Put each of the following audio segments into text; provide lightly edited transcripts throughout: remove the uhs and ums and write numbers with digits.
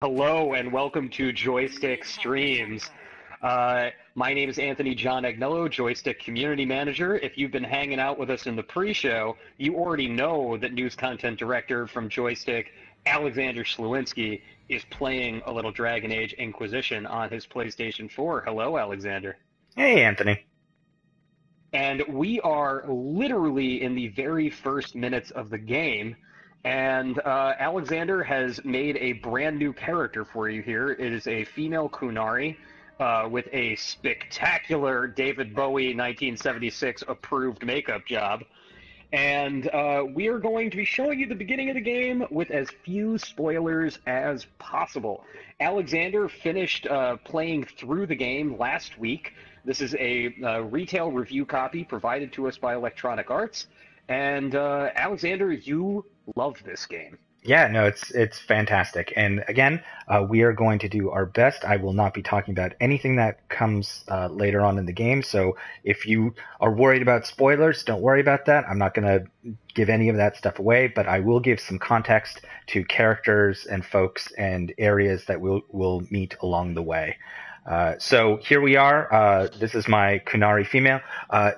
Hello and welcome to Joystiq Streams. My name is Anthony John Agnello, Joystiq Community Manager. If you've been hanging out with us in the pre-show, you already know that News Content Director from Joystiq, Alexander Slewinski, is playing a little Dragon Age Inquisition on his PlayStation 4. Hello, Alexander. Hey, Anthony. And we are literally in the very first minutes of the game. And Alexander has made a brand new character for you here. It is a female Qunari with a spectacular David Bowie 1976 approved makeup job. And we are going to be showing you the beginning of the game with as few spoilers as possible. Alexander finished playing through the game last week. This is a retail review copy provided to us by Electronic Arts. And Alexander, you love this game. Yeah, no, it's fantastic. And again, we are going to do our best. I will not be talking about anything that comes later on in the game. So if you are worried about spoilers, don't worry about that. I'm not going to give any of that stuff away, but I will give some context to characters and folks and areas that we'll meet along the way. So here we are. This is my Qunari female.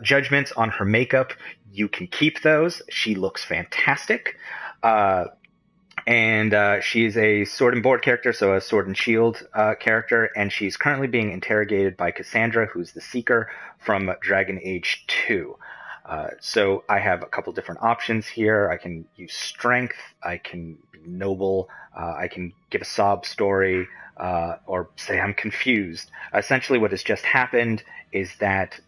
Judgments on her makeup, you can keep those. She looks fantastic. And she is a sword and board character, so a sword and shield character, and she's currently being interrogated by Cassandra, who's the Seeker from Dragon Age 2. So I have a couple different options here. I can use strength, I can be noble, I can give a sob story, or say I'm confused. Essentially what has just happened is that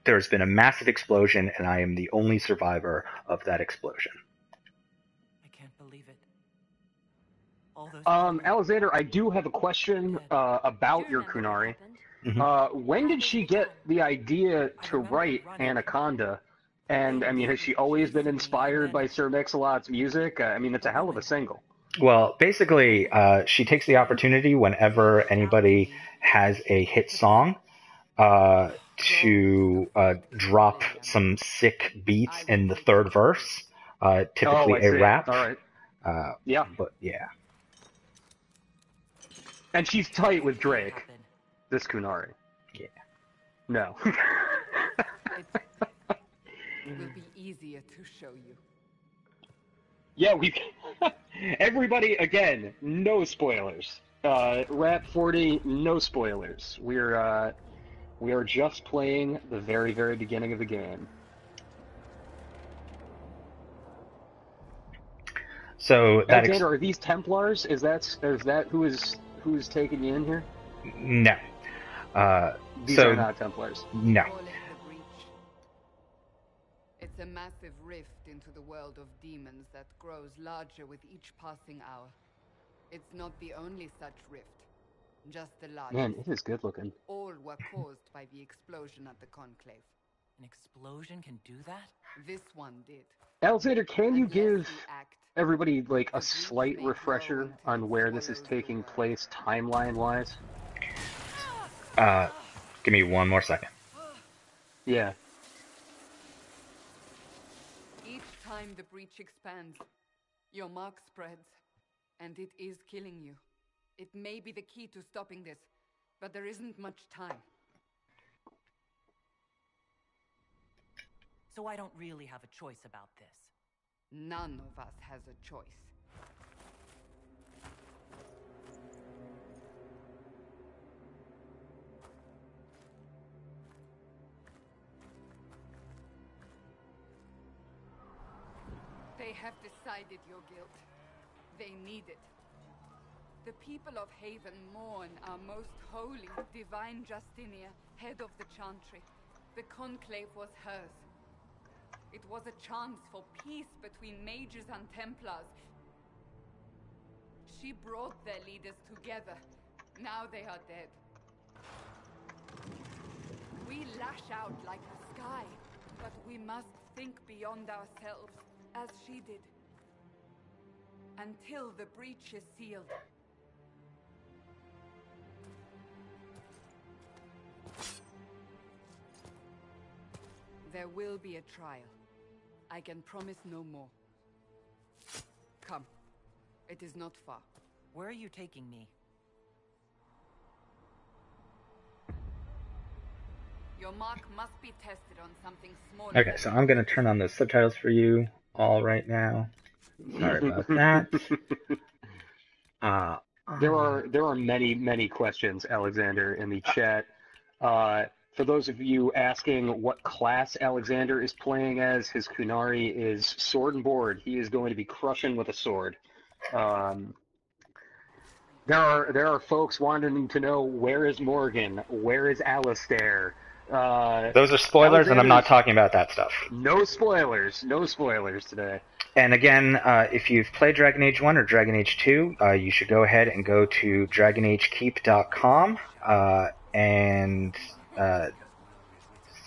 there's been a massive explosion, and I am the only survivor of that explosion. Alexander, I do have a question about your Qunari. When did she get the idea to write Anaconda? And, I mean, has she always been inspired by Sir Mix-a-Lot's music? I mean, it's a hell of a single. Well, basically, she takes the opportunity whenever anybody has a hit song to drop some sick beats in the third verse, typically a rap. All right. Yeah. But, yeah. And she's tight with Drake, this Qunari. Yeah. No. It will be easier to show you. Yeah, everybody, again, no spoilers. Rap 40, no spoilers. We are just playing the very, very beginning of the game. So that Alexander, are these Templars? Is that who is taking you in here? No. These are not Templars. No. It's a massive rift into the world of demons that grows larger with each passing hour. It's not the only such rift, just the largest. Man, it is good looking. All were caused by the explosion at the Conclave. An explosion can do that? This one did. Alexander, can you give everybody like a slight refresher on where this is taking place timeline-wise? Give me one more second. Yeah. Each time the breach expands, your mark spreads, and it is killing you. It may be the key to stopping this, but there isn't much time. So I don't really have a choice about this. None of us has a choice. They have decided your guilt. They need it. The people of Haven mourn our most holy, divine Justinia, head of the Chantry. The Conclave was hers. It was a chance for peace between mages and Templars. She brought their leaders together. Now they are dead. We lash out like the sky, but we must think beyond ourselves, as she did. Until the breach is sealed. There will be a trial. I can promise no more. Come. It is not far. Where are you taking me? Your mark must be tested on something smaller. Okay, so I'm going to turn on the subtitles for you all right now. Sorry about that. There are many questions, Alexander, in the chat. For those of you asking what class Alexander is playing as, his Qunari is sword and board. He is going to be crushing with a sword. There are folks wanting to know, where is Morgan? Where is Alistair? Those are spoilers, and I'm not talking about that stuff. No spoilers. No spoilers today. And again, if you've played Dragon Age 1 or Dragon Age 2, you should go ahead and go to DragonAgeKeep.com and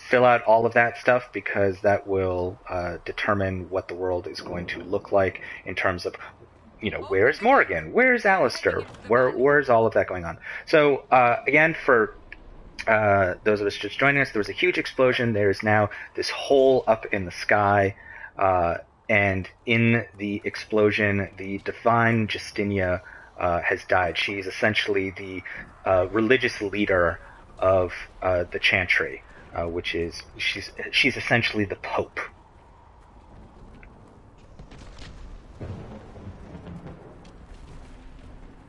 fill out all of that stuff, because that will determine what the world is going to look like in terms of, where's Morgan? Where's Alistair? Where's all of that going on? So, again, for those of us just joining us, there was a huge explosion. There's now this hole up in the sky, and in the explosion, the divine Justinia has died. She's essentially the religious leader of the Chantry, which is she's essentially the Pope.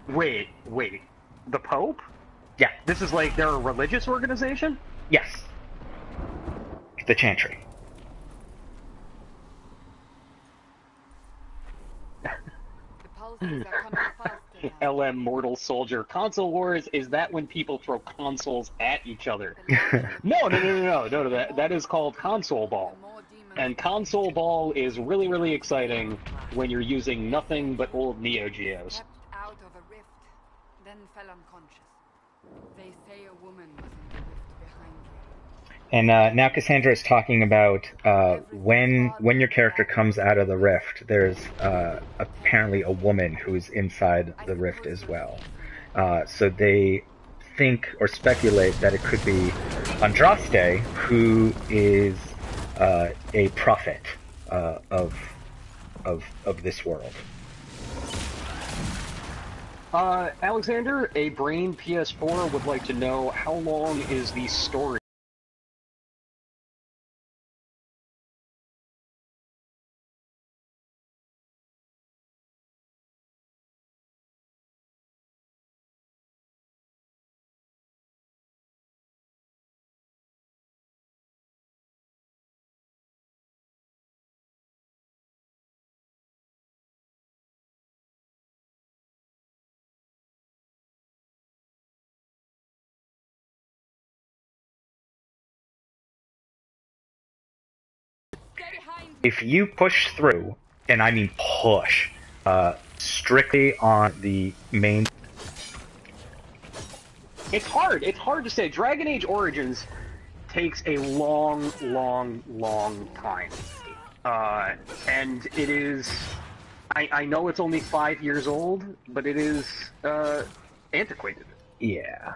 Wait, the Pope? Yeah. This is like they're a religious organization? Yes. The Chantry. LM Mortal Soldier. Console Wars, is that when people throw consoles at each other? No, that is called Console Ball. And Console Ball is really, really exciting when you're using nothing but old Neo Geos. Out of a rift, then fell unconscious. They say a woman was in the rift behind you. And now Cassandra is talking about when your character comes out of the rift, there's apparently a woman who's inside the rift as well. So they think or speculate that it could be Andraste, who is a prophet of this world. Alexander, a Brain PS4 would like to know, how long is the story? If you push through, and I mean push, strictly on the main... It's hard to say. Dragon Age Origins takes a long time. And it is... I know it's only 5 years old, but it is antiquated. Yeah.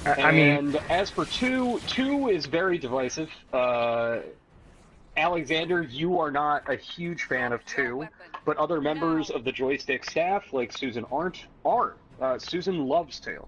And as for 2 is very divisive. Alexander, you are not a huge fan of 2, but other members of the Joystiq staff, like Susan, are. Susan loves 2.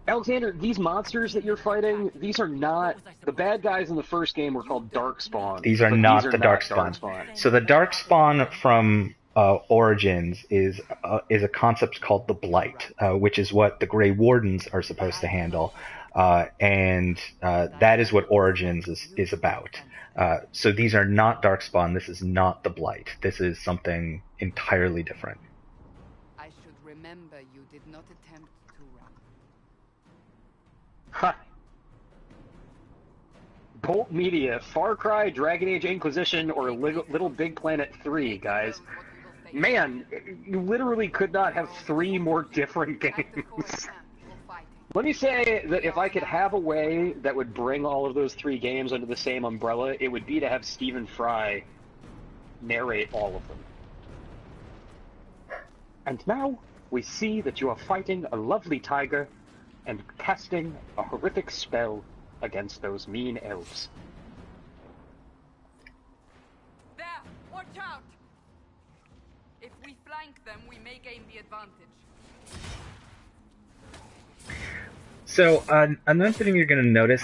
Alexander, these monsters that you're fighting, these are not... The bad guys in the first game were called Darkspawn. These are not the Darkspawn. So the Darkspawn from... Origins is a concept called the Blight, which is what the Grey Wardens are supposed to handle, and that is what Origins is about. So these are not Darkspawn. This is not the Blight. This is something entirely different. I should remember you did not attempt to run. Ha! Bolt Media, Far Cry, Dragon Age Inquisition, or Little Big Planet 3, guys. Man, you literally could not have 3 more different games. Let me say that if I could have a way that would bring all of those 3 games under the same umbrella, it would be to have Stephen Fry narrate all of them. And now, we see that you are fighting a lovely tiger and casting a horrific spell against those mean elves. Watch out! If we flank them, we may gain the advantage. So another thing you're going to notice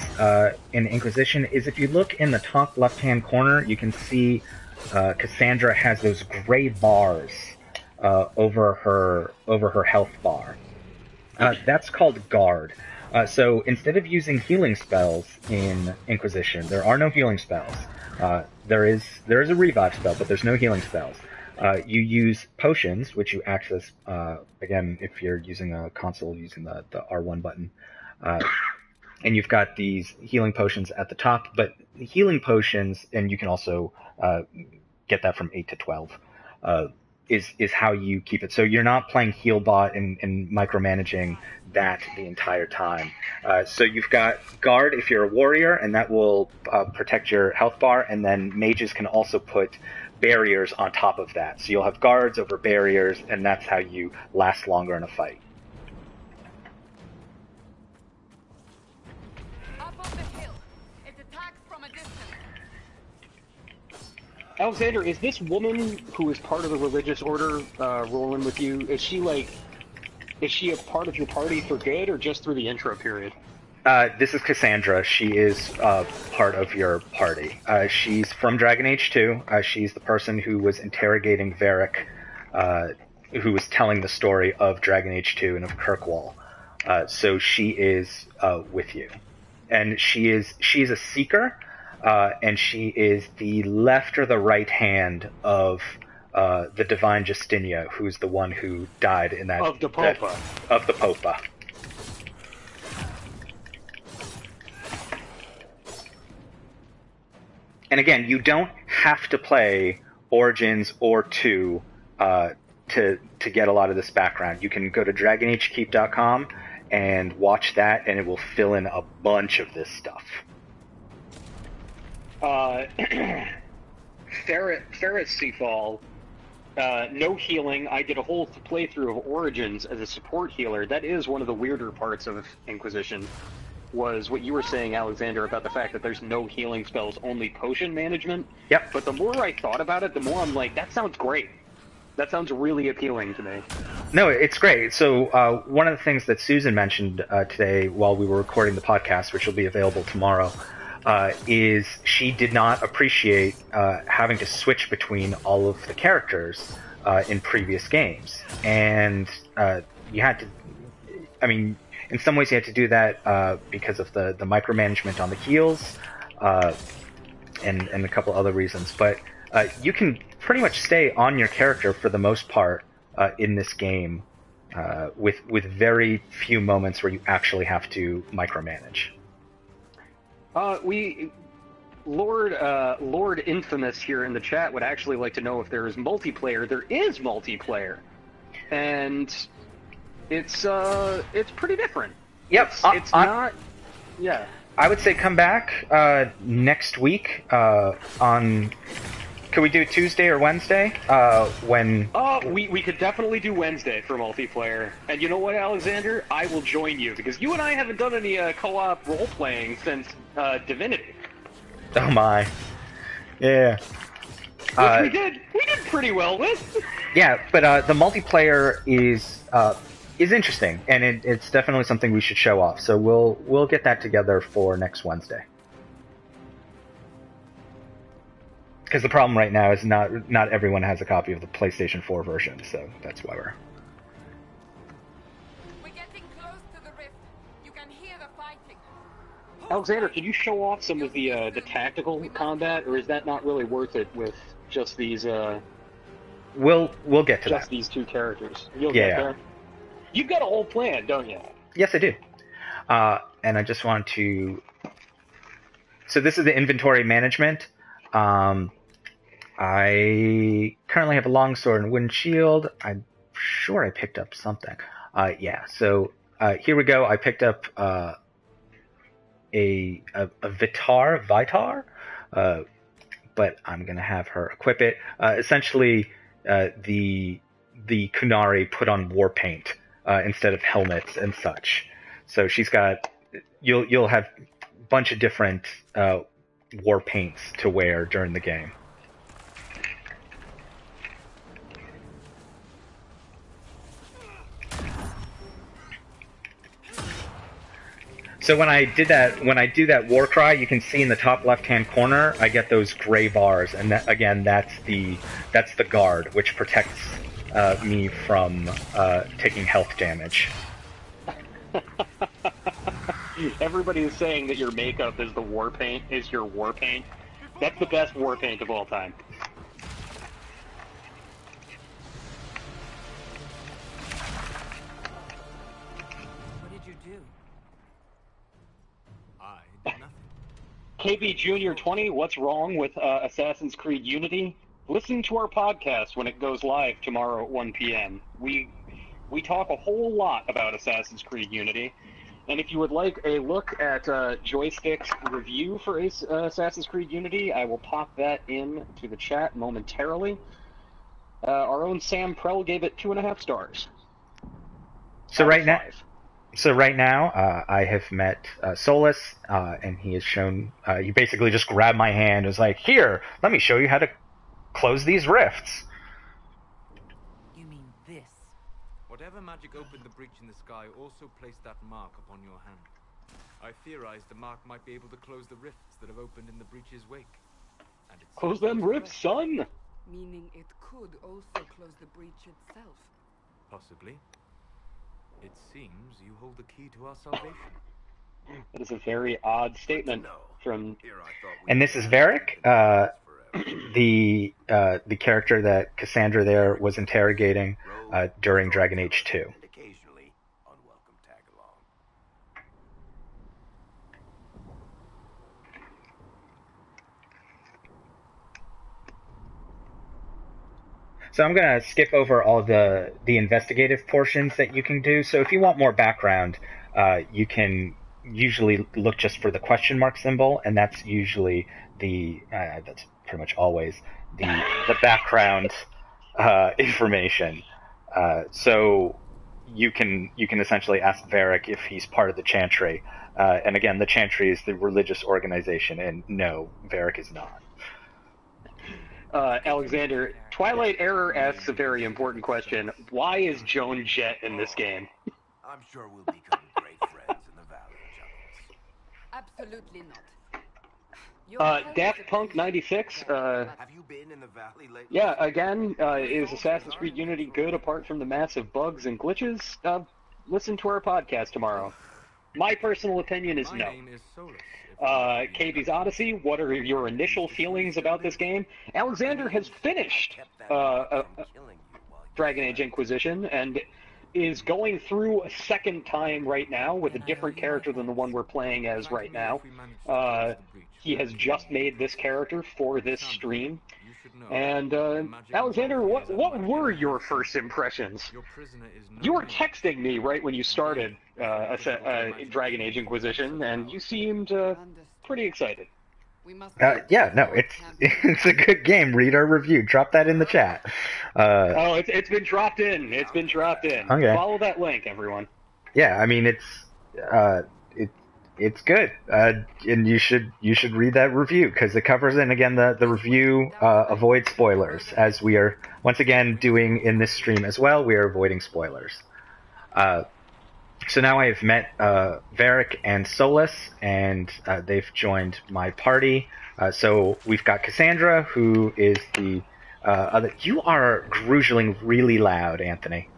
in Inquisition is if you look in the top left-hand corner, you can see Cassandra has those gray bars over her health bar. That's called Guard. So instead of using healing spells in Inquisition, there are no healing spells. There is a revive spell, but there's no healing spells. You use potions, which you access, again, if you're using a console using the R1 button. And you've got these healing potions at the top, but healing potions, and you can also get that from 8 to 12, is how you keep it. So you're not playing Healbot and micromanaging that the entire time. So you've got Guard if you're a warrior, and that will protect your health bar, and then mages can also put barriers on top of that. So you'll have guards over barriers, and that's how you last longer in a fight. Up on the hill. It attacks from a distance. Alexander, is this woman who is part of the religious order rolling with you? Is she a part of your party for good, or just through the intro period? This is Cassandra. She is part of your party. She's from Dragon Age 2. She's the person who was interrogating Varric, who was telling the story of Dragon Age 2 and of Kirkwall. So she is with you. And she's a seeker, and she is the left or the right hand of the Divine Justinia, who's the one who died in that... Of the Popa. Of the Popa. And again, you don't have to play Origins or 2 to get a lot of this background. You can go to DragonAgeKeep.com and watch that, and it will fill in a bunch of this stuff. Ferret Seafall, no healing. I did a whole playthrough of Origins as a support healer. That is one of the weirder parts of Inquisition, was what you were saying, Alexander, about the fact that there's no healing spells, only potion management. Yep. But the more I thought about it, the more I'm like, that sounds great. That sounds really appealing to me. No, it's great. So one of the things that Susan mentioned today while we were recording the podcast, which will be available tomorrow, is she did not appreciate having to switch between all of the characters in previous games. And you had to... I mean, in some ways you had to do that because of the micromanagement on the heals and a couple other reasons. But you can pretty much stay on your character for the most part in this game with very few moments where you actually have to micromanage. Lord Infamous here in the chat would actually like to know if there is multiplayer. There is multiplayer, and it's pretty different. Yep, it's not. Yeah, I would say come back next week on. Could we do Tuesday or Wednesday? When? We could definitely do Wednesday for multiplayer. And you know what, Alexander? I will join you, because you and I haven't done any co-op role-playing since Divinity. Oh my. Yeah. Which we did pretty well with. Yeah, but the multiplayer is interesting, and it's definitely something we should show off. So we'll get that together for next Wednesday. Because the problem right now is not everyone has a copy of the PlayStation 4 version, so that's why We're getting close to the rift. You can hear the fighting. Alexander, can you show off some of the tactical combat, or is that not really worth it with just these? We'll get to that. Just these two characters. You'll get there. You've got a whole plan, don't you? Yes, I do. And I just want to. So this is the inventory management. I currently have a longsword and wooden shield. I'm sure I picked up something. Yeah, so here we go. I picked up a Vitar, but I'm going to have her equip it. Essentially, the Qunari put on war paint instead of helmets and such. So she's got... You'll have a bunch of different war paints to wear during the game. So when I do that war cry, you can see in the top left-hand corner, I get those gray bars, and that, again, that's the guard, which protects me from taking health damage. Everybody is saying that your makeup is your war paint. That's the best war paint of all time. What did you do? I did nothing. KB Junior 20, what's wrong with Assassin's Creed Unity? Listen to our podcast when it goes live tomorrow at 1 p.m. We talk a whole lot about Assassin's Creed Unity. And if you would like a look at Joystiq's review for Assassin's Creed Unity, I will pop that in to the chat momentarily. Our own Sam Prell gave it 2.5 stars. So right now, I have met Solus, and he has shown. He basically just grabbed my hand and was like, "Here, let me show you how to close these rifts." You mean this? Whatever magic opened the breach in the sky also placed that mark upon your hand. I theorized the mark might be able to close the rifts that have opened in the breach's wake. And it's Close them rifts, son! Meaning it could also close the breach itself. Possibly. It seems you hold the key to our salvation. That is a very odd statement from... And this is Varric, the character that Cassandra there was interrogating during Dragon Age 2. Occasionally, unwelcome tag along. So I'm going to skip over all the investigative portions that you can do. So if you want more background, you can usually look just for the question mark symbol, and that's usually that's pretty much always the background information. So you can essentially ask Varric if he's part of the Chantry. And again, the Chantry is the religious organization, and no, Varric is not. Alexander, Twilight Error asks a very important question. Why is Joan Jett in this game? I'm sure we'll become great friends in the Valley of Juggles. Absolutely not. Daft Punk 96. Have you been in the Valley lately? Yeah, again, is Assassin's Creed Unity good apart from the massive bugs and glitches? Listen to our podcast tomorrow. My personal opinion is no. My name is Solus. KB's Odyssey, what are your initial feelings about this game? Alexander has finished Dragon Age Inquisition and is going through a second time right now with a different character than the one we're playing as right now. He has just made this character for this stream. And Alexander, what were your first impressions? You were texting me right when you started Dragon Age Inquisition, and you seemed pretty excited. Yeah, no, it's a good game. Read our review. Drop that in the chat. It's been dropped in. It's been dropped in. Okay. Follow that link, everyone. Yeah, I mean it's good, and you should read that review because it covers. And again, the review avoids spoilers, as we are once again doing in this stream as well. We are avoiding spoilers. So now I have met Varric and Solus, and they've joined my party. So we've got Cassandra, who is the other. You are grugeling really loud, Anthony.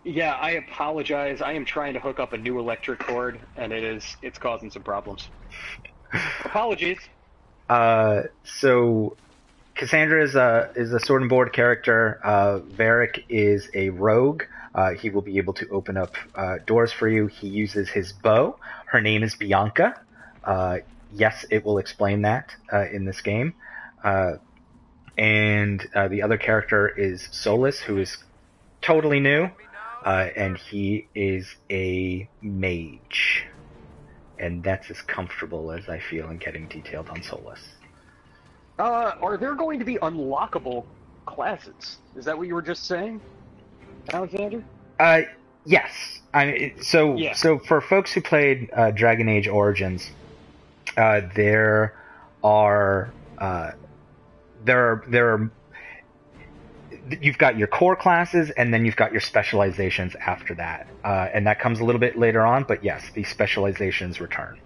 Yeah, I apologize. I am trying to hook up a new electric cord, and it's causing some problems. Apologies. So Cassandra is a sword and board character. Varric is a rogue. He will be able to open up doors for you. He uses his bow. Her name is Bianca. Yes, it will explain that in this game. And the other character is Solus, who is totally new. And he is a mage. And that's as comfortable as I feel in getting detailed on Solus. Are there going to be unlockable classes? Is that what you were just saying, Alexander? Yes. So for folks who played Dragon Age Origins, you've got your core classes, and then you've got your specializations after that. And that comes a little bit later on, but yes, the specializations return.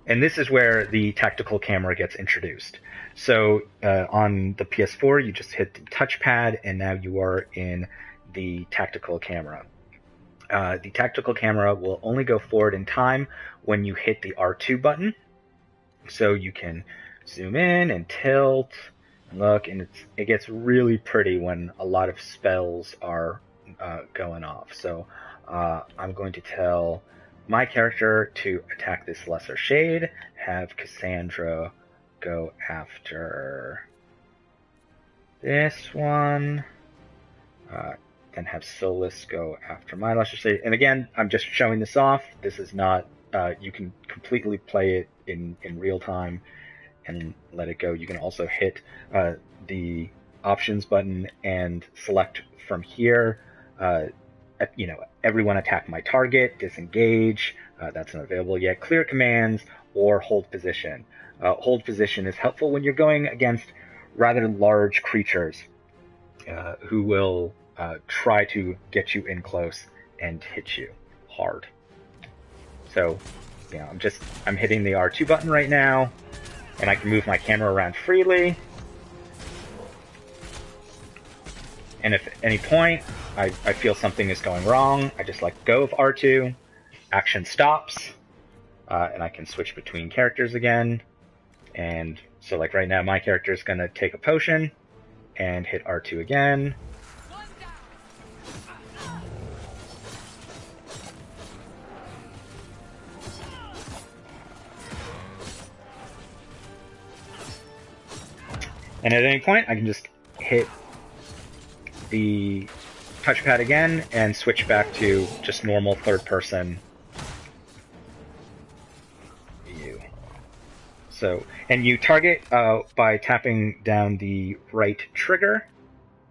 And this is where the tactical camera gets introduced. So on the PS4, you just hit the touchpad, and now you are in the tactical camera. The tactical camera will only go forward in time when you hit the R2 button. So you can zoom in and tilt and look, and it gets really pretty when a lot of spells are going off. So I'm going to tell my character to attack this lesser shade, have Cassandra go after this one, then have Solus go after my lesser shade. And again, I'm just showing this off. This is not, you can completely play it in real time and let it go. You can also hit the options button and select from here, everyone attack my target, disengage, that's not available yet, clear commands, or hold position. Hold position is helpful when you're going against rather large creatures who will try to get you in close and hit you hard. So, I'm hitting the R2 button right now, and I can move my camera around freely. And if at any point I feel something is going wrong, I just let go of R2, action stops, and I can switch between characters again. And so like right now, my character is going to take a potion and hit R2 again. And at any point, I can just hit the touchpad again and switch back to just normal third-person view. So, and you target by tapping down the right trigger.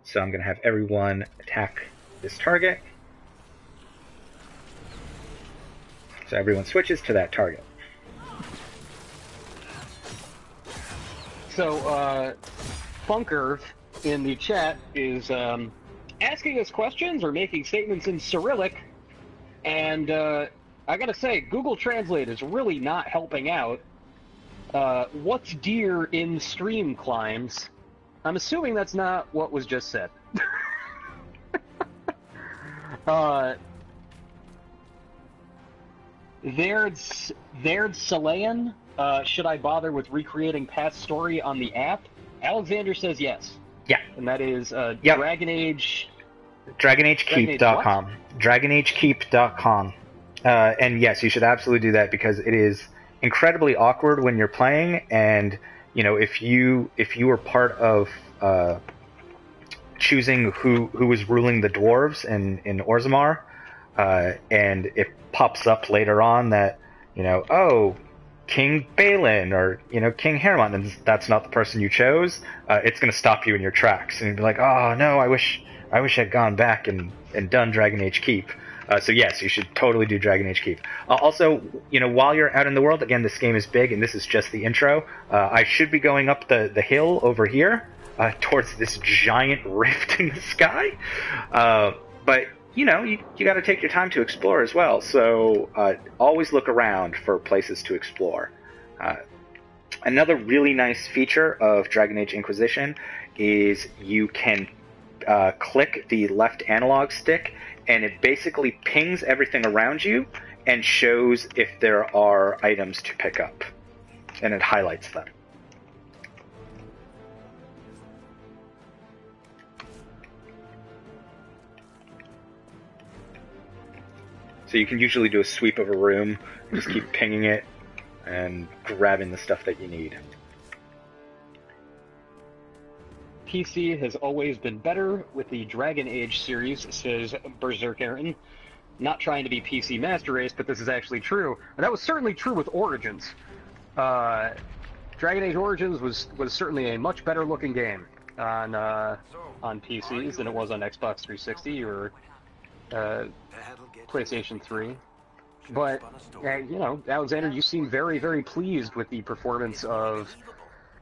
So I'm going to have everyone attack this target. So everyone switches to that target. So, Funker in the chat is asking us questions or making statements in Cyrillic, and I gotta say, Google Translate is really not helping out. What's deer in stream climbs? I'm assuming that's not what was just said. There's Salayan. Should I bother with recreating past story on the app? Alexander says yes. Yeah. And that is yep. Dragon Age... DragonAgeKeep.com. DragonAgeKeep.com. And yes, you should absolutely do that because it is incredibly awkward when you're playing, and if you were part of choosing who was ruling the dwarves in Orzammar, and it pops up later on that King Balin or King Hermon, and that's not the person you chose, it's going to stop you in your tracks and you'd be like, oh no, I wish I'd gone back and done Dragon Age Keep. So yes, you should totally do Dragon Age Keep. Also, while you're out in the world, again, this game is big and this is just the intro. I should be going up the hill over here towards this giant rift in the sky. But you got to take your time to explore as well. So always look around for places to explore. Another really nice feature of Dragon Age Inquisition is you can click the left analog stick, and it basically pings everything around you and shows if there are items to pick up, and it highlights them. So you can usually do a sweep of a room, just keep pinging it and grabbing the stuff that you need. PC has always been better with the Dragon Age series, says Berserk Aaron. Not trying to be PC Master Race, but this is actually true. And that was certainly true with Origins. Dragon Age Origins was certainly a much better looking game on PCs than it was on Xbox 360 or PlayStation 3. But, Alexander, you seem very, very pleased with the performance of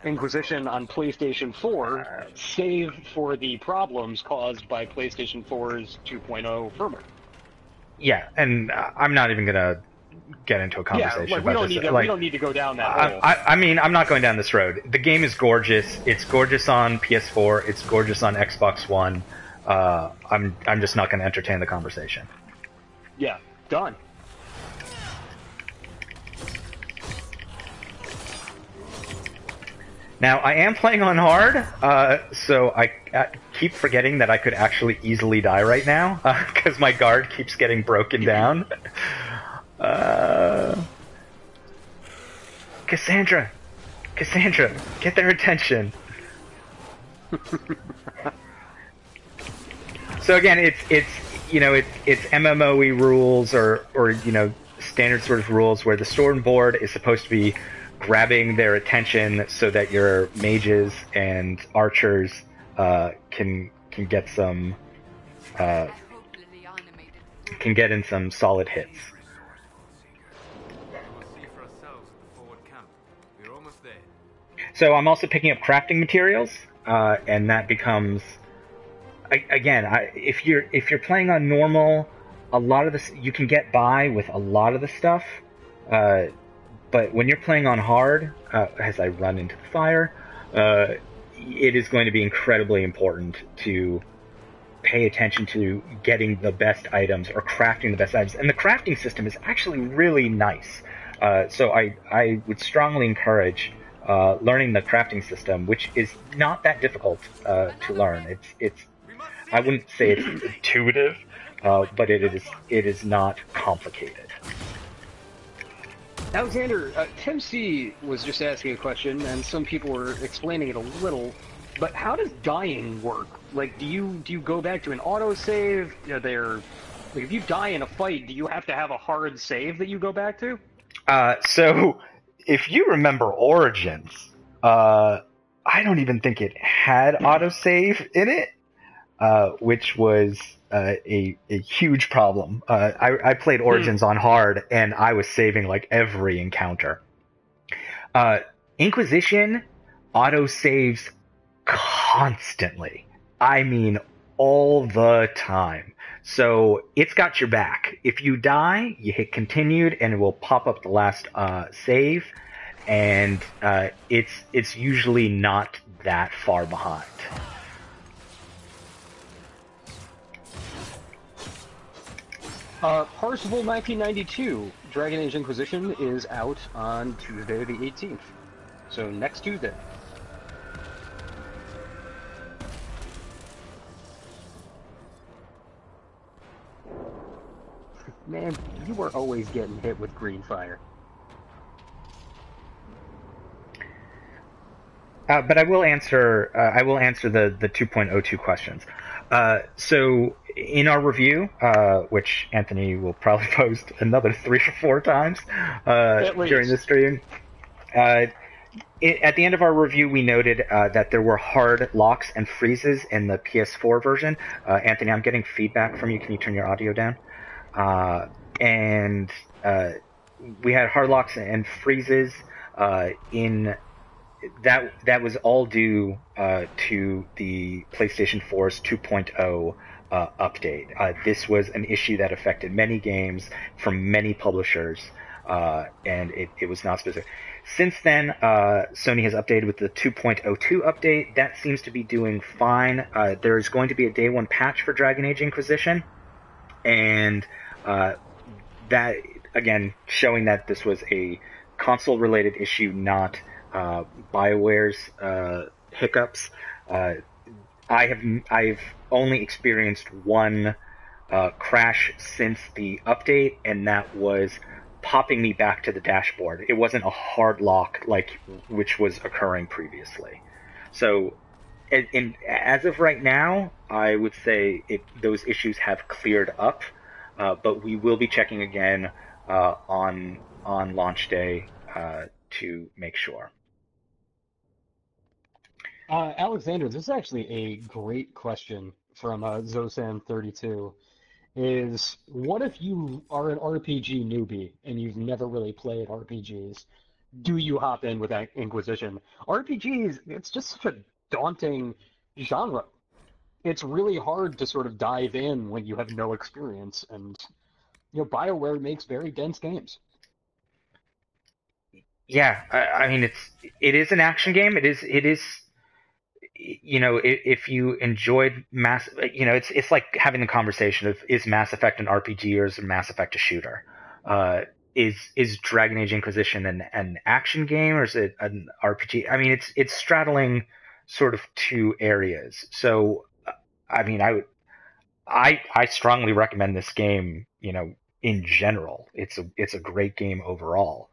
Inquisition on PlayStation 4, save for the problems caused by PlayStation 4's 2.0 firmware. Yeah, and I'm not even gonna get into a conversation Yeah, about this. we don't need to go down that hole. I mean, I'm not going down this road. The game is gorgeous. It's gorgeous on PS4. It's gorgeous on Xbox One. I'm just not going to entertain the conversation. Yeah, done. Now, I am playing on hard, so I keep forgetting that I could actually easily die right now, because my guard keeps getting broken down. Cassandra, get their attention. So again, it's MMOE rules or standard sort of rules where the sword and board is supposed to be grabbing their attention so that your mages and archers can get some can get in some solid hits. So I'm also picking up crafting materials, and that becomes if you're playing on normal, a lot of this you can get by with a lot of the stuff. But when you're playing on hard, as I run into the fire, it is going to be incredibly important to pay attention to getting the best items or crafting the best items. And the crafting system is actually really nice. So I would strongly encourage learning the crafting system, which is not that difficult to learn. It's I wouldn't say it's intuitive, but it is not complicated. Alexander, Tim C was just asking a question, and some people were explaining it a little. But how does dying work? Like, do you go back to an autosave? If you die in a fight, do you have to have a hard save that you go back to? So, if you remember Origins, I don't even think it had autosave in it, which was a huge problem. I played Origins on hard, and I was saving like every encounter. Inquisition autosaves constantly. I mean, all the time. So it's got your back. If you die, you hit continued, and it will pop up the last save, and it's usually not that far behind. Parsifal 1992, Dragon Age Inquisition is out on Tuesday the 18th. So next Tuesday. Man, you were always getting hit with green fire. But I will answer the 2.02 questions. So in our review, which Anthony will probably post another 3 or 4 times during the stream, at the end of our review, we noted that there were hard locks and freezes in the PS4 version. Anthony, I'm getting feedback from you. Can you turn your audio down? And we had hard locks and freezes in that was all due to the PlayStation 4's 2.0 update. This was an issue that affected many games from many publishers, and it was not specific. Since then, Sony has updated with the 2.02 update. That seems to be doing fine. There is going to be a day one patch for Dragon Age Inquisition, and that, again, showing that this was a console-related issue, not BioWare's hiccups. I've only experienced one crash since the update, and that was popping me back to the dashboard. It wasn't a hard lock which was occurring previously. So, as of right now, I would say those issues have cleared up, but we will be checking again on launch day to make sure. Alexander, this is actually a great question from Zosan32. What if you are an RPG newbie and you've never really played RPGs? do you hop in with Inquisition? RPGs, it's just such a daunting genre. It's really hard to sort of dive in when you have no experience, and BioWare makes very dense games. Yeah, I mean it is an action game. It is if you enjoyed Mass, it's like having the conversation of, is Mass Effect an RPG or is Mass Effect a shooter? Is Dragon Age Inquisition an action game or is it an RPG? I mean, it's straddling sort of two areas. So, I mean, I strongly recommend this game. In general, it's a great game overall.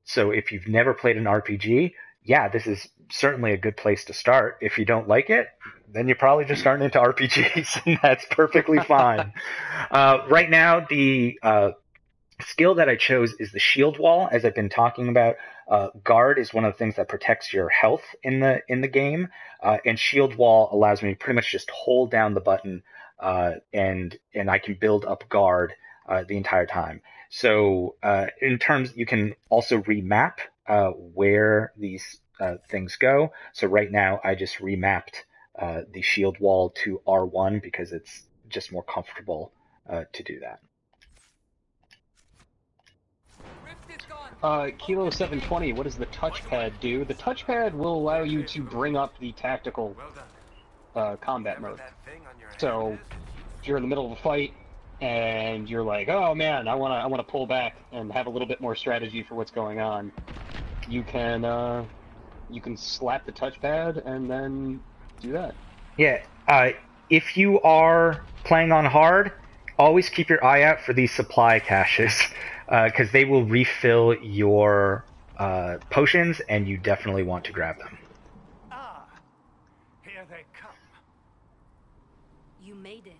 So if you've never played an RPG, yeah, this is certainly a good place to start. If you don't like it, then you're probably just starting into RPGs, and that's perfectly fine. Right now, the skill that I chose is the shield wall, as I've been talking about. Guard is one of the things that protects your health in the game, and shield wall allows me to pretty much just hold down the button, and I can build up guard the entire time. So in terms, you can also remap where these things go. So right now, I just remapped the shield wall to R1 because it's just more comfortable to do that. Kilo 720, what does the touchpad do? The touchpad will allow you to bring up the tactical combat mode. So if you're in the middle of a fight and you're like, oh man, I wanna pull back and have a little bit more strategy for what's going on, you can slap the touchpad and then do that. Yeah. If you are playing on hard, always keep your eye out for these supply caches, because they will refill your potions, and you definitely want to grab them. Ah, here they come. You made it.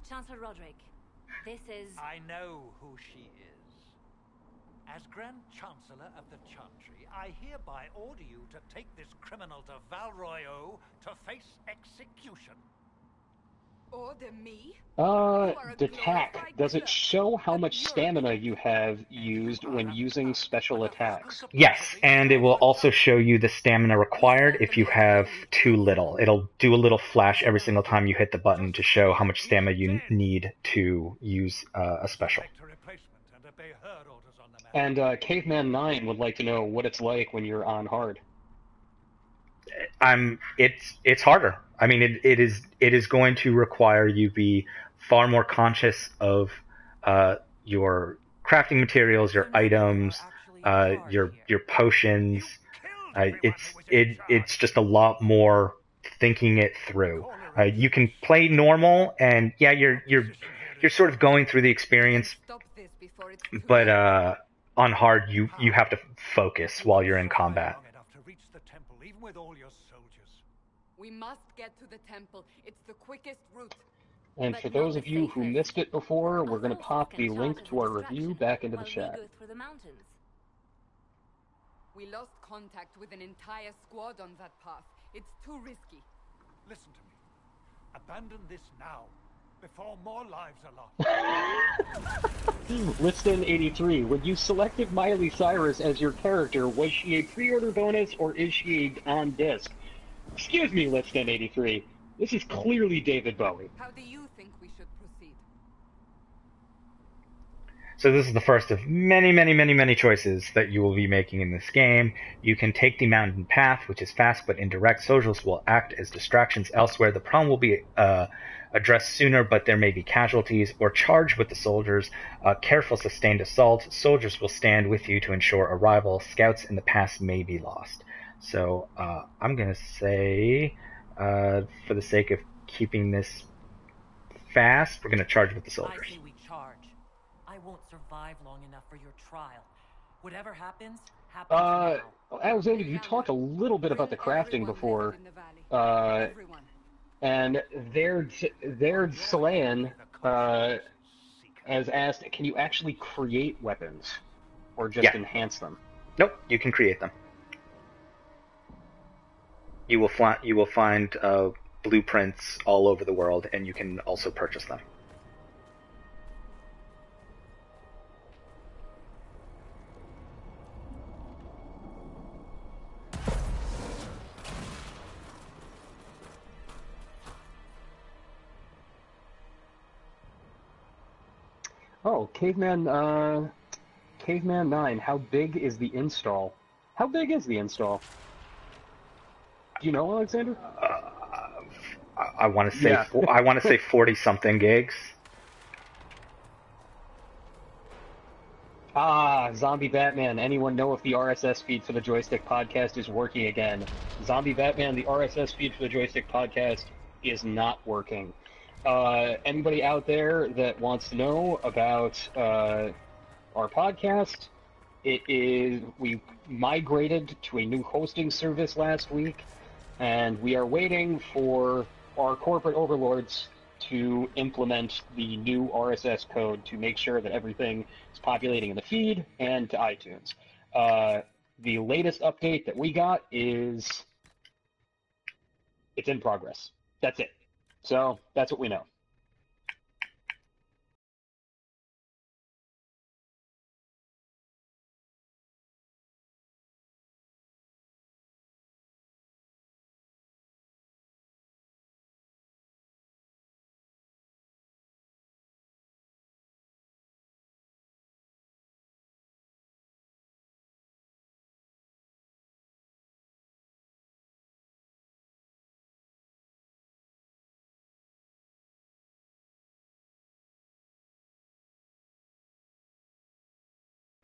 Chancellor Roderick, this is... I know who she is. As Grand Chancellor of the Chantry, I hereby order you to take this criminal to Valroyo to face execution. Order me? Attack. Does it show how much stamina you have used when using special attacks? Yes, and it will also show you the stamina required if you have too little. It'll do a little flash every single time you hit the button to show how much stamina you need to use a special. And Caveman 9 would like to know what it's like when you're on hard. It's harder. I mean, it is going to require you be far more conscious of your crafting materials, your items, your potions. It's just a lot more thinking it through. You can play normal, and yeah, you're sort of going through the experience, but on hard, you have to focus while you're in combat. We must get to the temple. It's the quickest route. And for those of you who missed it before, we're going to pop the link to our review back into the chat. We lost contact with an entire squad on that path. It's too risky. Listen to me. Abandon this now, before more lives are lost. Liston 83. When you selected Miley Cyrus as your character, was she a pre-order bonus or is she on disc? Excuse me, Liston 83. This is clearly David Bowie. How do you think we should proceed? So this is the first of many, many, many, many choices that you will be making in this game. You can take the mountain path, which is fast but indirect. Soldiers will act as distractions elsewhere. The problem will be addressed sooner, but there may be casualties. Or charge with the soldiers. Careful sustained assault. Soldiers will stand with you to ensure arrival. Scouts in the pass may be lost. So I'm going to say, for the sake of keeping this fast, we're going to charge with the soldiers. I say we charge. I won't survive long enough for your trial. Whatever happens, happens now. Alexander, you talked a little bit about the crafting before, and their Salayan has asked, can you actually create weapons, or just enhance them? Nope, you can create them. You will find blueprints all over the world, and you can also purchase them. Oh, Caveman 9, how big is the install? How big is the install? Do you know, Alexander? I want to say Yeah. I want to say 40 something gigs. Ah, Zombie Batman. Anyone know if the RSS feed for the Joystiq podcast is working again? Zombie Batman, the RSS feed for the Joystiq podcast is not working. Anybody out there that wants to know about our podcast, we migrated to a new hosting service last week, and we are waiting for our corporate overlords to implement the new RSS code to make sure that everything is populating in the feed and to iTunes. The latest update that we got is it's in progress. That's it. So that's what we know.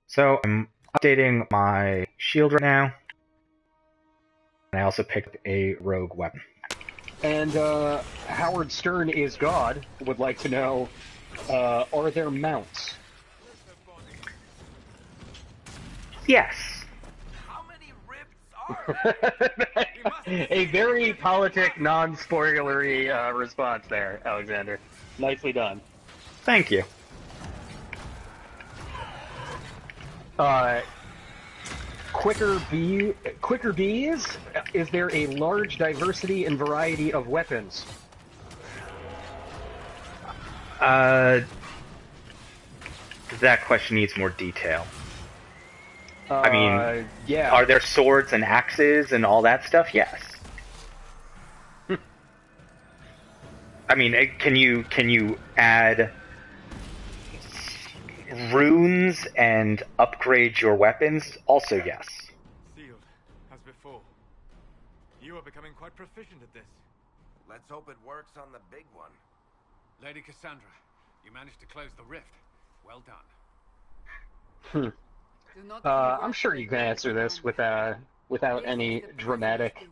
So I'm updating my shield right now, and I also picked a rogue weapon. And Howard Stern is God would like to know, are there mounts? Yes. How many ribs are there? A very politic, non-spoilery response there, Alexander. Nicely done. Thank you. Quicker bees? Is there a large diversity and variety of weapons? That question needs more detail. I mean, yeah. Are there swords and axes and all that stuff? Yes. I mean, can you add runes and upgrade your weapons? Also, yes. Sealed, as before. You are becoming quite proficient at this. Let's hope it works on the big one. Lady Cassandra, you managed to close the rift. Well done. I'm sure you can answer this without any dramatic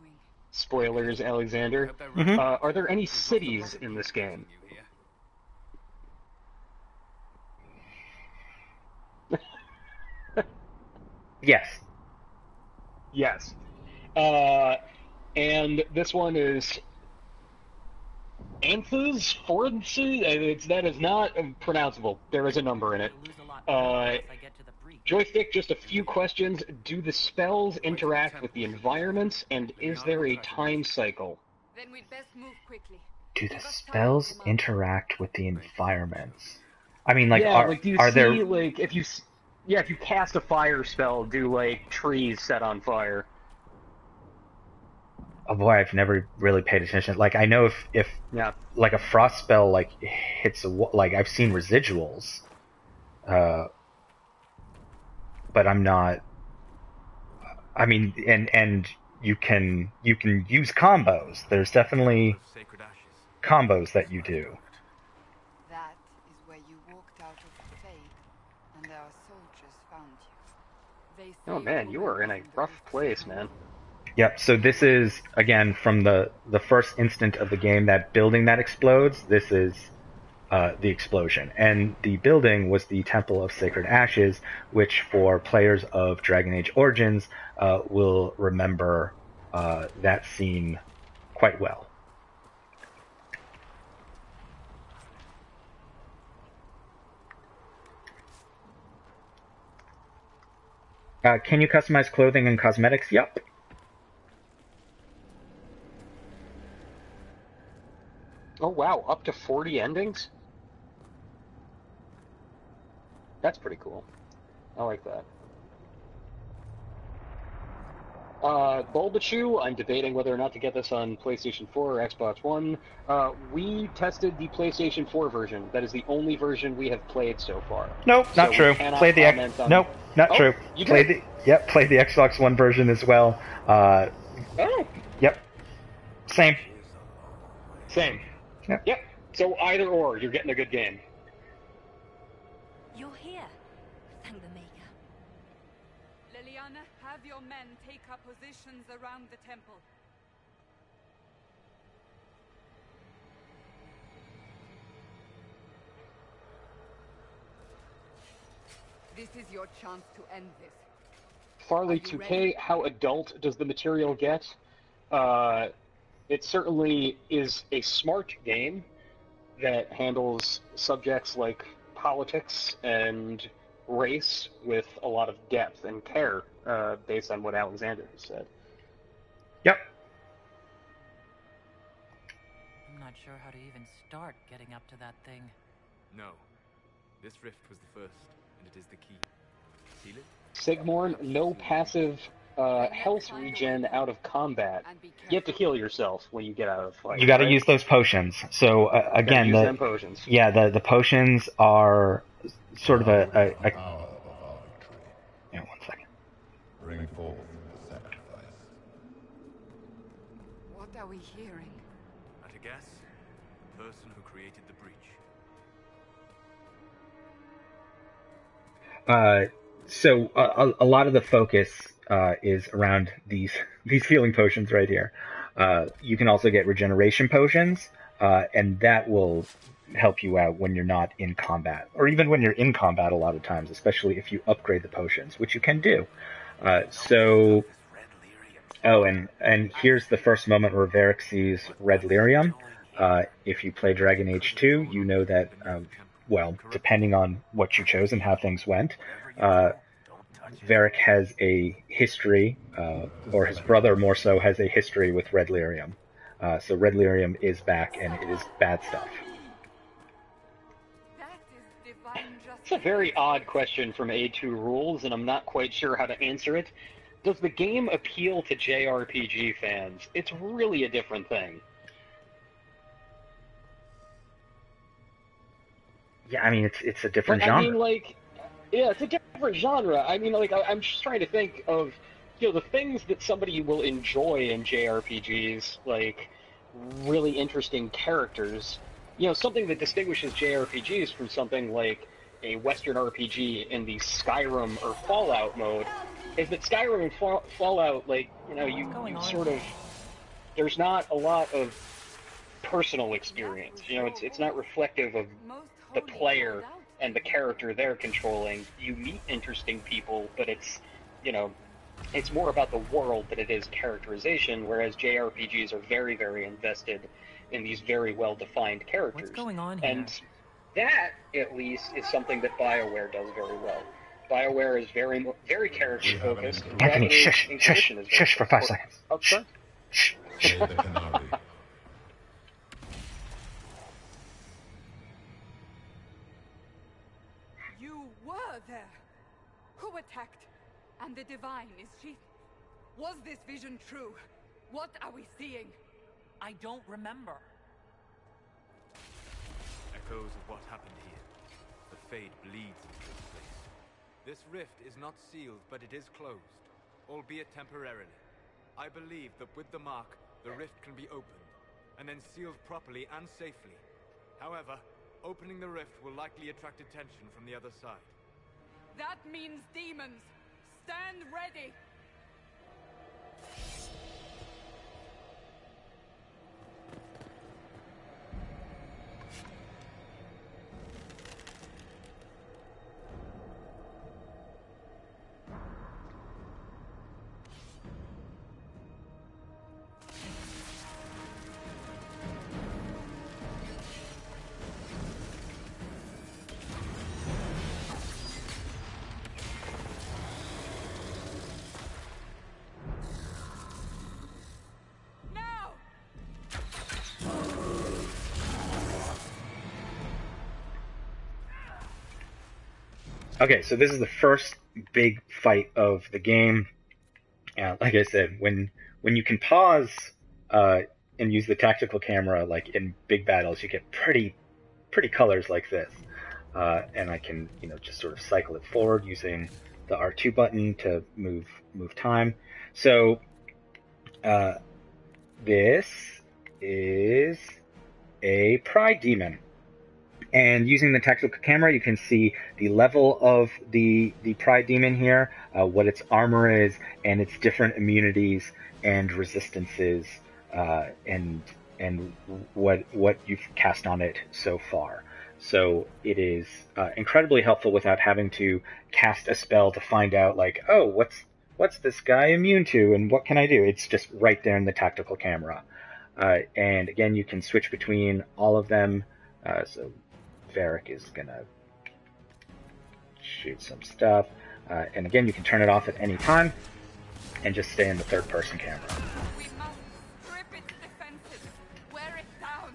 spoilers, Alexander. Are there any cities in this game? Yes. Yes. And this one is Anthus, Forensy? That is not pronounceable. There is a number in it. Joystiq, just a few questions. Do the spells interact with the environments, and is there a time cycle? Then we'd best move quickly. Do the spells interact with the environments? I mean, like, yeah, like, do you are see, there... like, if you cast a fire spell, do, like, trees set on fire? Oh boy, I've never really paid attention. Like, I know if like, a frost spell, like, hits like, I've seen residuals. But I'm not... I mean, and you can use combos. There's definitely combos that you do. That is where you walked out of the fade, and our soldiers found you. Oh man, you are in a rough place, man. Yep, so this is, again, from the first instant of the game, that building that explodes. This is the explosion. And the building was the Temple of Sacred Ashes, which for players of Dragon Age Origins will remember that scene quite well. Can you customize clothing and cosmetics? Yep. Oh wow, up to 40 endings? That's pretty cool. I like that. Bulbachu, I'm debating whether or not to get this on PlayStation 4 or Xbox One. We tested the PlayStation 4 version. That is the only version we have played so far. Nope, So not true. we cannot Played the comment on... Nope, not Oh, true. you Played did? played the Xbox One version as well. Oh, Yep, same. same. Yep. Yep. So either or, you're getting a good game. You're here. Thank the Maker. Liliana, have your men take up positions around the temple. This is your chance to end this. Farley 2K, how adult does the material get? It certainly is a smart game that handles subjects like politics and race with a lot of depth and care, based on what Alexander has said. Yep. I'm not sure how to even start getting up to that thing. No. This rift was the first, and it is the key. Seal it? Sigmorn, no passive health regen out of combat. You have to heal yourself when you get out of fight. You got to right? use those potions. So again, use them potions. Yeah, the potions are sort of a yeah, 1 second. Bring forth the sacrifice. What are we hearing? At a guess, the person who created the breach. So a lot of the focus is around these healing potions right here. You can also get regeneration potions, and that will help you out when you're not in combat, or even when you're in combat a lot of times, especially if you upgrade the potions, which you can do. And here's the first moment where Varric sees red lyrium. If you play Dragon Age 2, you know that, well, depending on what you chose and how things went, Varric has a history, or his brother more so has a history with red lyrium. So red lyrium is back, and it is bad stuff. It's a very odd question from A2 Rules, and I'm not quite sure how to answer it. Does the game appeal to JRPG fans? It's really a different thing. Yeah, I mean, it's a different genre. I mean, like, yeah, it's a different genre. I mean, like, I'm just trying to think of, the things that somebody will enjoy in JRPGs, like really interesting characters. Something that distinguishes JRPGs from something like a Western RPG in the Skyrim or Fallout mode is that Skyrim and Fallout, like, you sort of, there's not a lot of personal experience. It's not reflective of the player and the character they're controlling. You meet interesting people, but it's more about the world than it is characterization, whereas JRPGs are very, very invested in these very well-defined characters. What's going on here? And that, at least, is something that BioWare does very well. BioWare is very, very character-focused. Anthony, shush for 5 seconds. Oh, sure. Shh. Play the Qunari. You were there. Who attacked? And the Divine, is she... Was this vision true? What are we seeing? I don't remember. Echoes of what happened here. The fade bleeds into this place. This rift is not sealed, but it is closed, albeit temporarily. I believe that with the mark, the rift can be opened, and then sealed properly and safely. However, opening the rift will likely attract attention from the other side. That means demons. Stand ready. Okay, so this is the first big fight of the game, Yeah, like I said, when you can pause and use the tactical camera, like in big battles, you get pretty colors like this. And I can, just sort of cycle it forward using the R2 button to move time. So this is a Pride Demon. And using the tactical camera, you can see the level of the Pride Demon here, what its armor is, and its different immunities and resistances, and what you've cast on it so far. So it is incredibly helpful without having to cast a spell to find out, like, oh, what's this guy immune to, and what can I do? It's just right there in the tactical camera. And again, you can switch between all of them. So Varric is gonna shoot some stuff. And again, you can turn it off at any time and just stay in the third-person camera. We must strip its defenses. Wear it down.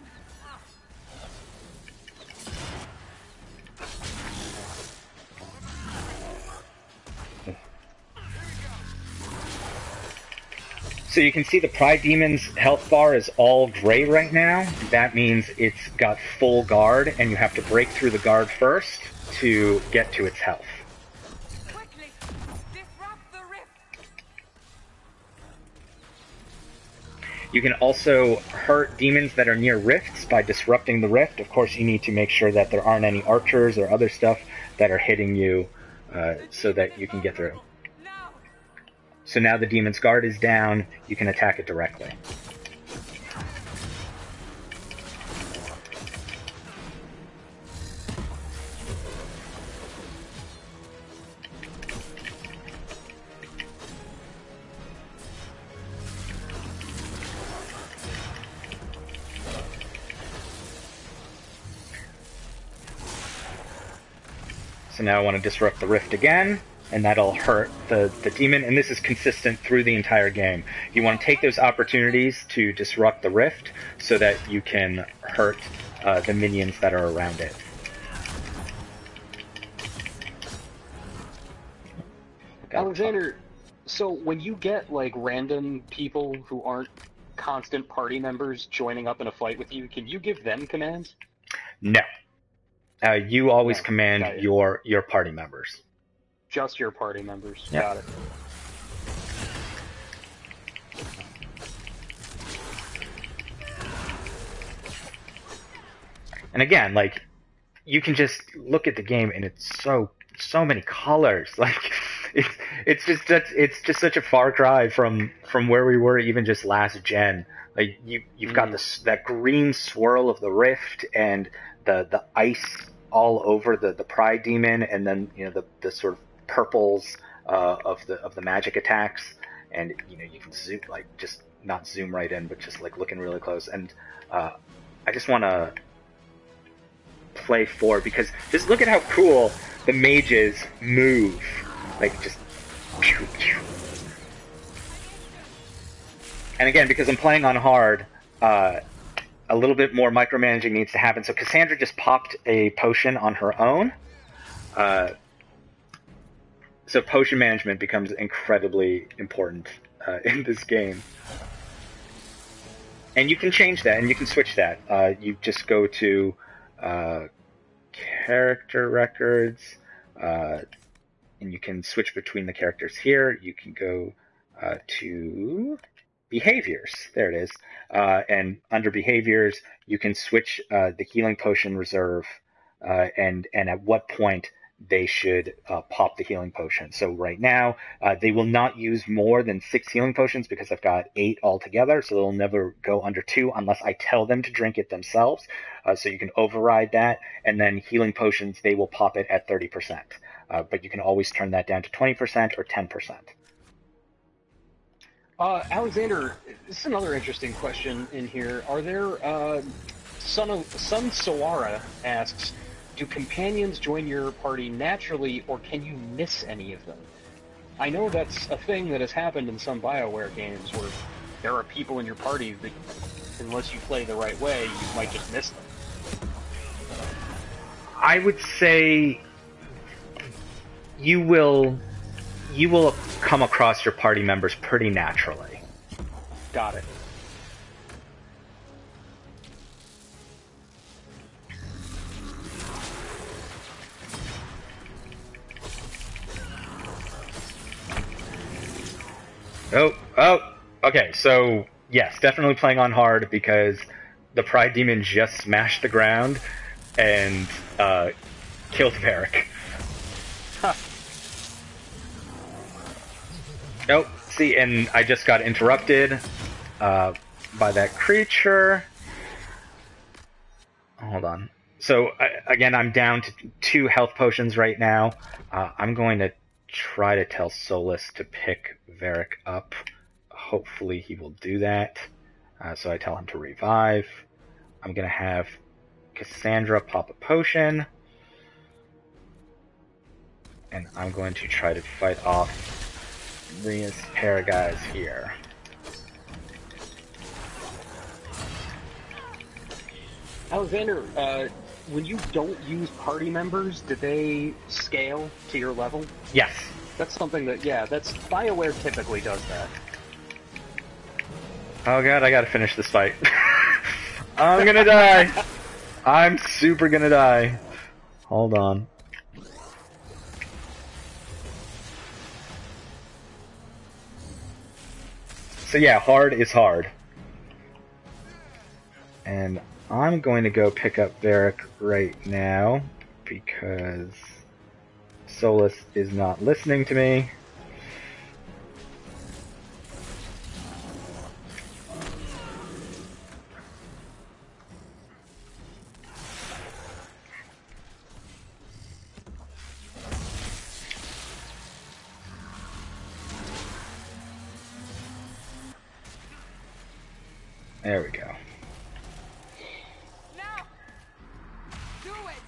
So you can see the Pride Demon's health bar is all gray right now. That means it's got full guard, and you have to break through the guard first to get to its health. Quickly, disrupt the rift. You can also hurt demons that are near rifts by disrupting the rift. Of course, you need to make sure that there aren't any archers or other stuff that are hitting you so that you can get through. So now the demon's guard is down, you can attack it directly. So now I want to disrupt the rift again, and that'll hurt the demon, and this is consistent through the entire game. You want to take those opportunities to disrupt the rift so that you can hurt the minions that are around it. Alexander, so when you get like random people who aren't constant party members joining up in a fight with you, can you give them commands? No. You always command your party members. Just your party members. Yep. Got it. And again, like, you can just look at the game and it's so many colors. Like, it's just such a far cry from where we were even just last gen. Like, you've got that green swirl of the rift and the ice all over the Pride Demon, and then the sort of purples of the magic attacks, and you can zoom, like, just not zoom right in, but just like looking really close. And I just want to play forward because just look at how cool the mages move, like just pew, pew. And again, because I'm playing on hard, a little bit more micromanaging needs to happen. So Cassandra just popped a potion on her own. So potion management becomes incredibly important in this game. And you can change that, and you can switch that. You just go to character records, and you can switch between the characters here. You can go to behaviors. There it is. And under behaviors, you can switch the healing potion reserve and at what point they should pop the healing potion. So right now, they will not use more than 6 healing potions because I've got 8 altogether, so they'll never go under 2 unless I tell them to drink it themselves. So you can override that, and then healing potions, they will pop it at 30%. But you can always turn that down to 20% or 10%. Alexander, this is another interesting question in here. Are there, Son Sawara asks, do companions join your party naturally, or can you miss any of them? I know that's a thing that has happened in some BioWare games, where there are people in your party that, unless you play the right way, you might just miss them. I would say you will you will come across your party members pretty naturally. Got it. Oh, okay, so yes, definitely playing on hard because the Pride Demon just smashed the ground and killed Varric. Huh. Nope, see, and I just got interrupted by that creature. Hold on. So, again, I'm down to 2 health potions right now. I'm going to try to tell Solus to pick Varric up. Hopefully he will do that. So I tell him to revive. I'm going to have Cassandra pop a potion. And I'm going to try to fight off these pair of guys here. Alexander, when you don't use party members, do they scale to your level? Yes. That's something that, that's BioWare typically does that. Oh god, I gotta finish this fight. I'm gonna die. I'm super gonna die. Hold on. So yeah, hard is hard. And I'm going to go pick up Varric right now because Solus is not listening to me. There we go. Now! Do it!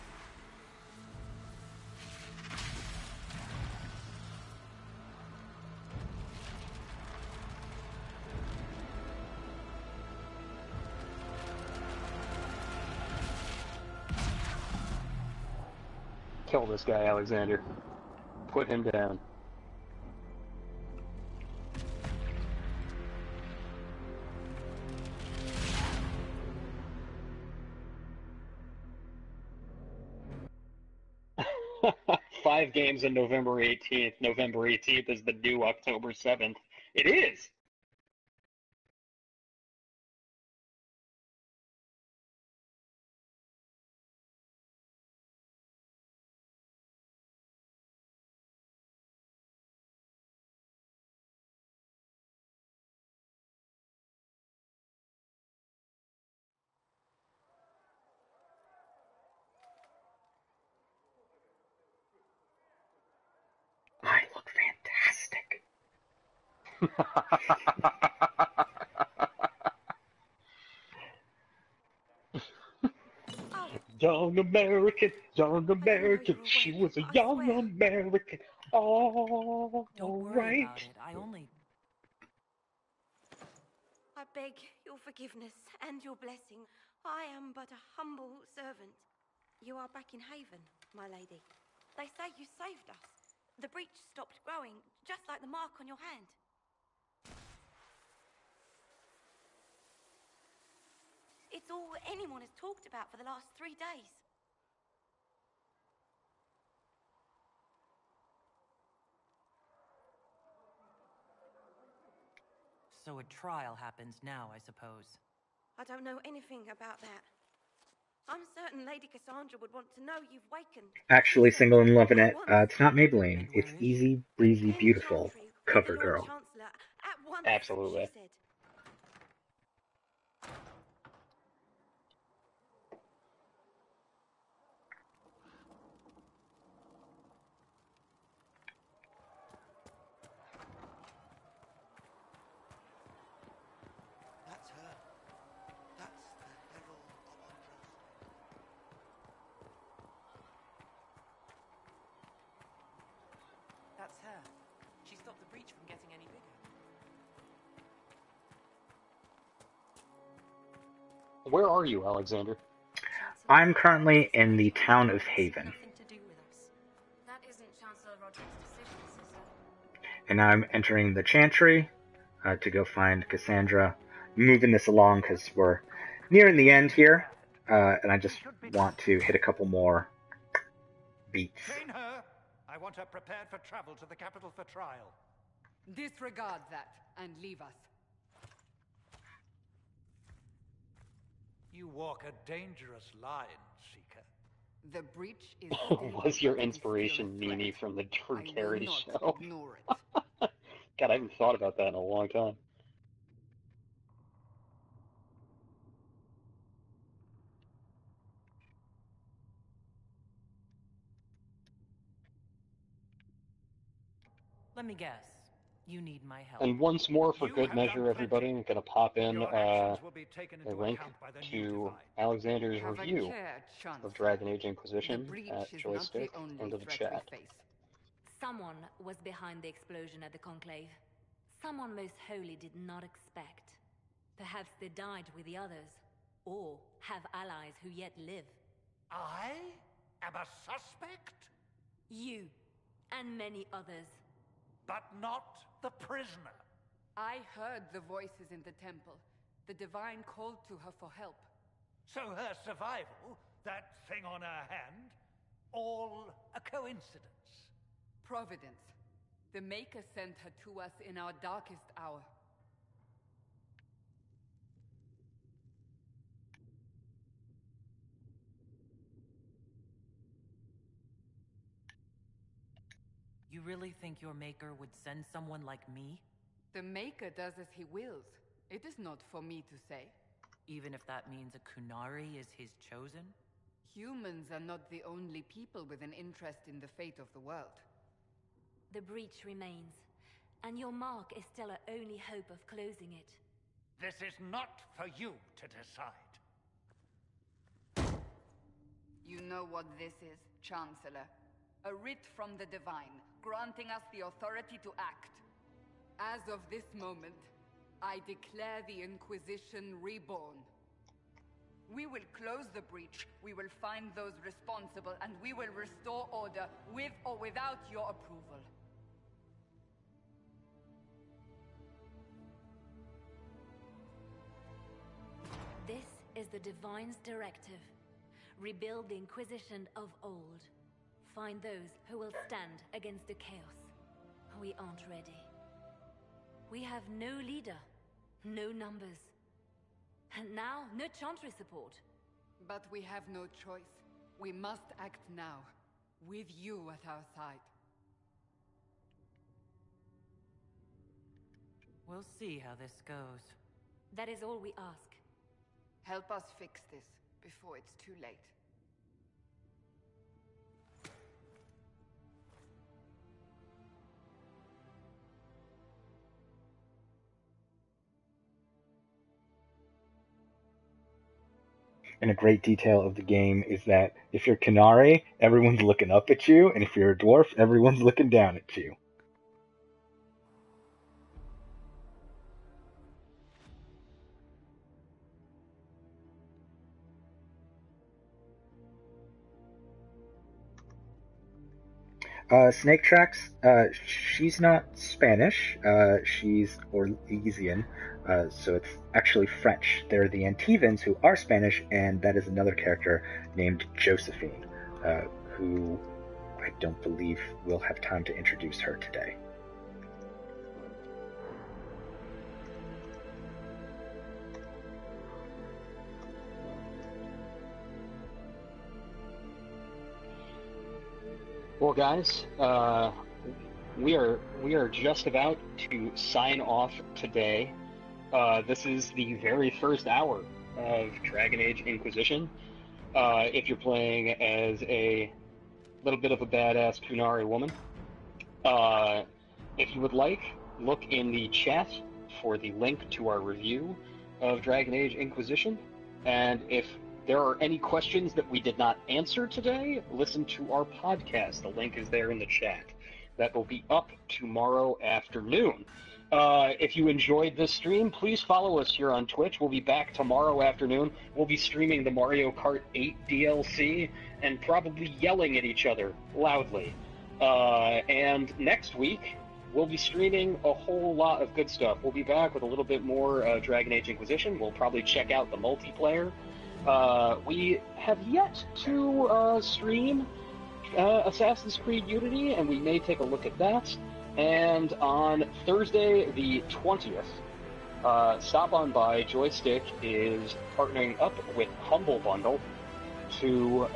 Kill this guy, Alexander. Put him down. Five games on November 18th. November 18th is the new October 7th. It is! I look fantastic. Young American, she was a young American. All Don't worry right. about it. I beg your forgiveness and your blessing. I am but a humble servant. You are back in Haven, my lady. They say you saved us. The breach stopped growing, just like the mark on your hand. It's all anyone has talked about for the last 3 days. So a trial happens now, I suppose. I don't know anything about that. I'm certain Lady Cassandra would want to know you've wakened. Actually, single and loving it. It's not Maybelline. It's Easy Breezy Beautiful. Cover girl. Chancellor at once, Absolutely. she said. That's her. That's the Herald of Andros. That's her. She stopped the breach from getting any bigger. Where are you, Alexander? I'm currently in the town of Haven. Nothing to do with us. That isn't Chancellor Roderick's decision, Sister. And now I'm entering the Chantry to go find Cassandra. Moving this along because we're nearing the end here, and I just want to hit a couple more beats. Chain her! I want her prepared for travel to the capital for trial. Disregard that and leave us. You walk a dangerous line, Seeker. The breach is Was your inspiration Mimi from the Drukari show? Ignore it. God, I haven't thought about that in a long time. Let me guess. You need my help. And once more, for good measure, everybody, I'm going to pop in a link to Alexander's review of Dragon Age Inquisition at Joystiq into the chat. Someone was behind the explosion at the Conclave. Someone most holy did not expect. Perhaps they died with the others, or have allies who yet live. I am a suspect? You, and many others. But not the prisoner. I heard the voices in the temple. The Divine called to her for help. So her survival, that thing on her hand, all a coincidence? Providence. The Maker sent her to us in our darkest hour. You really think your Maker would send someone like me? The Maker does as he wills. It is not for me to say. Even if that means a Qunari is his chosen? Humans are not the only people with an interest in the fate of the world. The breach remains, and your mark is still our only hope of closing it. This is not for you to decide. You know what this is, Chancellor. A writ from the Divine, granting us the authority to act. As of this moment, I declare the Inquisition reborn. We will close the breach, we will find those responsible, and we will restore order, with or without your approval. This is the Divine's directive. Rebuild the Inquisition of old. Find those who will stand against the chaos. We aren't ready. We have no leader, no numbers. And now, no Chantry support. But we have no choice. We must act now, with you at our side. We'll see how this goes. That is all we ask. Help us fix this before it's too late. And a great detail of the game is that if you're Qunari, everyone's looking up at you, and if you're a dwarf, everyone's looking down at you. Snake Tracks, she's not Spanish, she's Orlesian, so it's actually French. They're the Antivans who are Spanish, and that is another character named Josephine, who I don't believe we'll have time to introduce her today. Well, guys, we are just about to sign off today. This is the very first hour of Dragon Age Inquisition. If you're playing as a little bit of a badass Qunari woman, if you would like, look in the chat for the link to our review of Dragon Age Inquisition, and if there are any questions that we did not answer today, listen to our podcast. The link is there in the chat. That will be up tomorrow afternoon. If you enjoyed this stream, please follow us here on Twitch. We'll be back tomorrow afternoon. We'll be streaming the Mario Kart 8 DLC and probably yelling at each other loudly. And next week, we'll be streaming a whole lot of good stuff. We'll be back with a little bit more Dragon Age Inquisition. We'll probably check out the multiplayer. We have yet to stream Assassin's Creed Unity, and we may take a look at that. And on Thursday the 20th, stop on by. Joystiq is partnering up with Humble Bundle to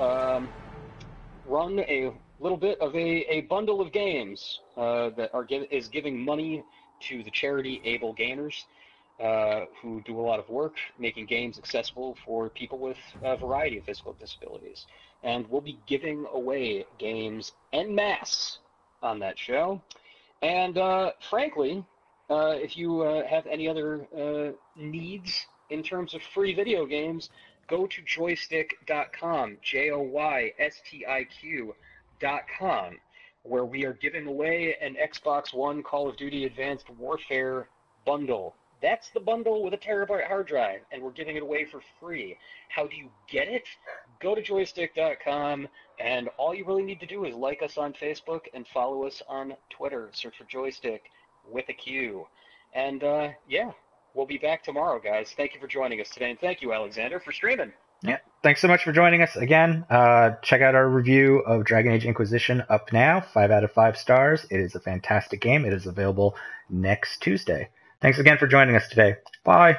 run a little bit of a bundle of games that is giving money to the charity Able Gamers, who do a lot of work making games accessible for people with a variety of physical disabilities. And we'll be giving away games en masse on that show. And frankly, if you have any other needs in terms of free video games, go to joystiq.com, JOYSTIQ.com, where we are giving away an Xbox One Call of Duty Advanced Warfare bundle. That's the bundle with a terabyte hard drive, and we're giving it away for free. How do you get it? Go to joystiq.com, and all you really need to do is like us on Facebook and follow us on Twitter. Search for Joystiq with a Q. And, yeah, we'll be back tomorrow, guys. Thank you for joining us today, and thank you, Alexander, for streaming. Yeah, thanks so much for joining us again. Check out our review of Dragon Age Inquisition up now, 5 out of 5 stars. It is a fantastic game. It is available next Tuesday. Thanks again for joining us today. Bye.